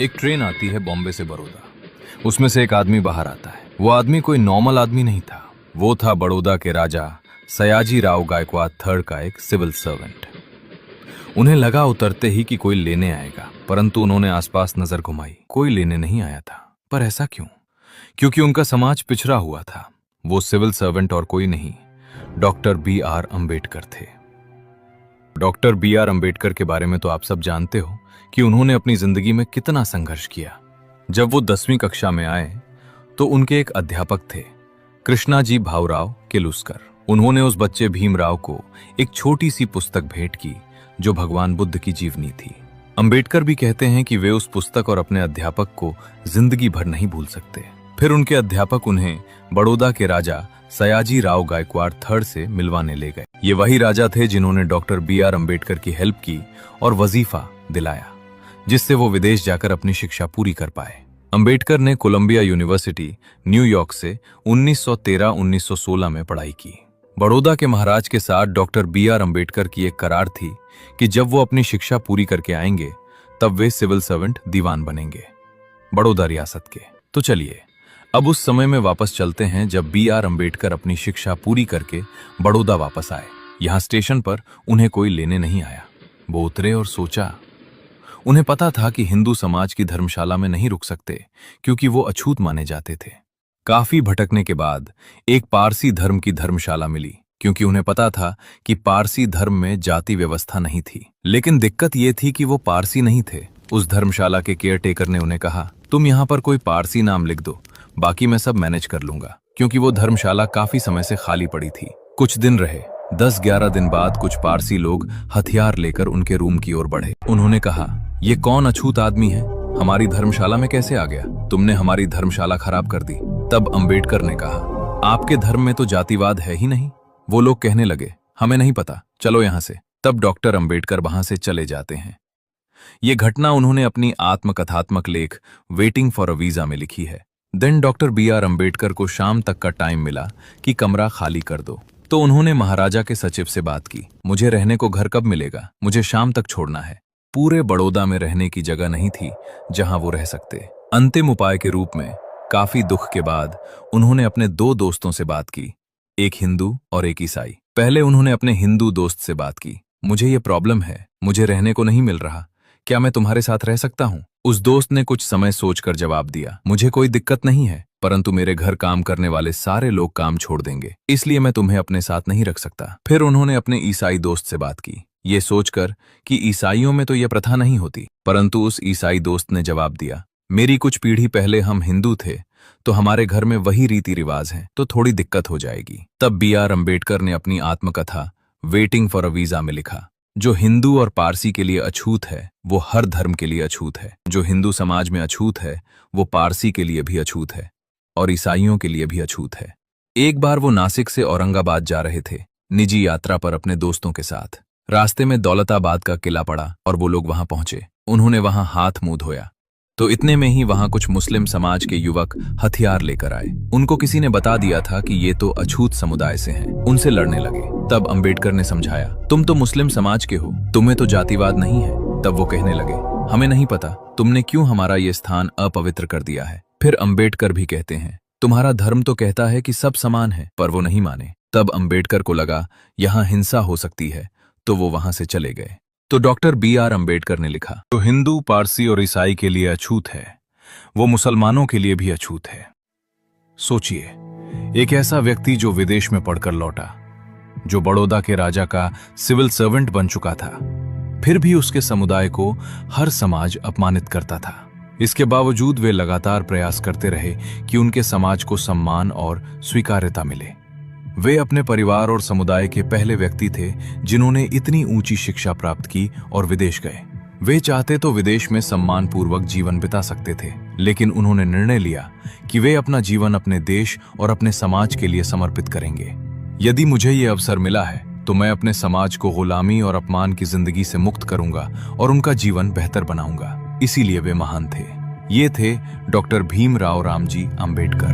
एक ट्रेन आती है बॉम्बे से बड़ौदा। उसमें से एक आदमी बाहर आता है। वो आदमी कोई नॉर्मल आदमी नहीं था। वो था बड़ौदा के राजा सयाजी राव गायकवाड़ थर्ड का एक सिविल सर्वेंट। उन्हें लगा उतरते ही कि कोई लेने आएगा, परंतु उन्होंने आसपास नजर घुमाई। कोई लेने नहीं आया था। पर ऐसा क्यों? क्योंकि उनका समाज पिछड़ा हुआ था। वो सिविल सर्वेंट और कोई नहीं, डॉक्टर B.R. अम्बेडकर थे। Doctor B.R. अम्बेडकर के बारे में तो आप सब जानते हो कि उन्होंने अपनी जिंदगी में कितना संघर्ष किया। जब वो 10वीं कक्षा में आए तो उनके एक अध्यापक थे, कृष्णाजी भाऊराव किर्लोस्कर। उन्होंने उस बच्चे भीमराव को एक छोटी सी पुस्तक भेंट की जो भगवान बुद्ध की जीवनी थी। अम्बेडकर भी कहते हैं कि वे उस पुस्तक और अपने अध्यापक को जिंदगी भर नहीं भूल सकते। फिर उनके अध्यापक उन्हें बड़ौदा के राजा सयाजी राव गायकवाड़ थर्ड से मिलवाने ले गए। ये वही राजा थे जिन्होंने डॉक्टर B.R. अम्बेडकर की हेल्प की और वजीफा दिलाया, जिससे वो विदेश जाकर अपनी शिक्षा पूरी कर पाए। अम्बेडकर ने कोलंबिया यूनिवर्सिटी न्यूयॉर्क से 1913-1916 में पढ़ाई की। बड़ौदा के महाराज के साथ डॉक्टर B.R. अम्बेडकर की एक करार थी कि जब वो अपनी शिक्षा पूरी करके आएंगे तब वे सिविल सर्वेंट दीवान बनेंगे बड़ौदा रियासत के। तो चलिए अब उस समय में वापस चलते हैं जब B.R. अम्बेडकर अपनी शिक्षा पूरी करके बड़ौदा वापस आए। यहाँ स्टेशन पर उन्हें कोई लेने नहीं आया। वो उतरे और सोचा। उन्हें पता था कि हिंदू समाज की धर्मशाला में नहीं रुक सकते क्योंकि वो अछूत माने जाते थे। काफी भटकने के बाद एक पारसी धर्म की धर्मशाला मिली, क्योंकि उन्हें पता था कि पारसी धर्म में जाति व्यवस्था नहीं थी। लेकिन दिक्कत ये थी कि वो पारसी नहीं थे। उस धर्मशाला के केयरटेकर ने उन्हें कहा, तुम यहाँ पर कोई पारसी नाम लिख दो, बाकी मैं सब मैनेज कर लूंगा, क्योंकि वो धर्मशाला काफी समय से खाली पड़ी थी। कुछ दिन रहे। 10-11 दिन बाद कुछ पारसी लोग हथियार लेकर उनके रूम की ओर बढ़े। उन्होंने कहा, ये कौन अछूत आदमी है? हमारी धर्मशाला में कैसे आ गया? तुमने हमारी धर्मशाला खराब कर दी। तब अम्बेडकर ने कहा, आपके धर्म में तो जातिवाद है ही नहीं। वो लोग कहने लगे, हमें नहीं पता, चलो यहां से। तब डॉक्टर अम्बेडकर वहां से चले जाते हैं। ये घटना उन्होंने अपनी आत्मकथात्मक लेख वेटिंग फॉर अ वीजा में लिखी है। Then doctor B.R. अम्बेडकर को शाम तक का टाइम मिला कि कमरा खाली कर दो। तो उन्होंने महाराजा के सचिव से बात की, मुझे रहने को घर कब मिलेगा? मुझे शाम तक छोड़ना है। पूरे बड़ौदा में रहने की जगह नहीं थी जहां वो रह सकते। अंतिम उपाय के रूप में काफी दुख के बाद उन्होंने अपने 2 दोस्तों से बात की, एक हिंदू और एक ईसाई। पहले उन्होंने अपने हिंदू दोस्त से बात की, मुझे ये प्रॉब्लम है, मुझे रहने को नहीं मिल रहा, क्या मैं तुम्हारे साथ रह सकता हूँ? उस दोस्त ने कुछ समय सोचकर जवाब दिया, मुझे कोई दिक्कत नहीं है, परंतु मेरे घर काम करने वाले सारे लोग काम छोड़ देंगे, इसलिए मैं तुम्हें अपने साथ नहीं रख सकता। फिर उन्होंने अपने ईसाई दोस्त से बात की, ये सोचकर कि ईसाइयों में तो यह प्रथा नहीं होती, परंतु उस ईसाई दोस्त ने जवाब दिया, मेरी कुछ पीढ़ी पहले हम हिंदू थे तो हमारे घर में वही रीति रिवाज है, तो थोड़ी दिक्कत हो जाएगी। तब B.R. अम्बेडकर ने अपनी आत्मकथा वेटिंग फॉर अ वीजा में लिखा, जो हिंदू और पारसी के लिए अछूत है वो हर धर्म के लिए अछूत है। जो हिंदू समाज में अछूत है वो पारसी के लिए भी अछूत है और ईसाइयों के लिए भी अछूत है। एक बार वो नासिक से औरंगाबाद जा रहे थे निजी यात्रा पर अपने दोस्तों के साथ। रास्ते में दौलताबाद का किला पड़ा और वो लोग वहां पहुंचे। उन्होंने वहां हाथ मुंह धोया तो इतने में ही वहां कुछ मुस्लिम समाज के युवक हथियार लेकर आए। उनको किसी ने बता दिया था कि ये तो अछूत समुदाय से हैं, उनसे लड़ने लगे। तब अम्बेडकर ने समझाया, तुम तो मुस्लिम समाज के हो, तुम्हें तो जातिवाद नहीं है। तब वो कहने लगे, हमें नहीं पता तुमने क्यों हमारा ये स्थान अपवित्र कर दिया है। फिर अम्बेडकर भी कहते हैं, तुम्हारा धर्म तो कहता है कि सब समान है, पर वो नहीं माने। तब अम्बेडकर को लगा यहाँ हिंसा हो सकती है, तो वो वहां से चले गए। तो डॉक्टर B.R. अम्बेडकर ने लिखा, जो हिंदू, पारसी और ईसाई के लिए अछूत है वो मुसलमानों के लिए भी अछूत है। सोचिए, एक ऐसा व्यक्ति जो विदेश में पढ़कर लौटा, जो बड़ौदा के राजा का सिविल सर्वेंट बन चुका था, फिर भी उसके समुदाय को हर समाज अपमानित करता था। इसके बावजूद वे लगातार प्रयास करते रहे कि उनके समाज को सम्मान और स्वीकार्यता मिले। वे अपने परिवार और समुदाय के पहले व्यक्ति थे जिन्होंने इतनी ऊंची शिक्षा प्राप्त की और विदेश गए। वे चाहते तो विदेश में सम्मानपूर्वक जीवन बिता सकते थे, लेकिन उन्होंने निर्णय लिया कि वे अपना जीवन अपने देश और अपने समाज के लिए समर्पित करेंगे। यदि मुझे ये अवसर मिला है तो मैं अपने समाज को गुलामी और अपमान की जिंदगी से मुक्त करूंगा और उनका जीवन बेहतर बनाऊंगा। इसीलिए वे महान थे। ये थे डॉक्टर भीमराव रामजी अम्बेडकर।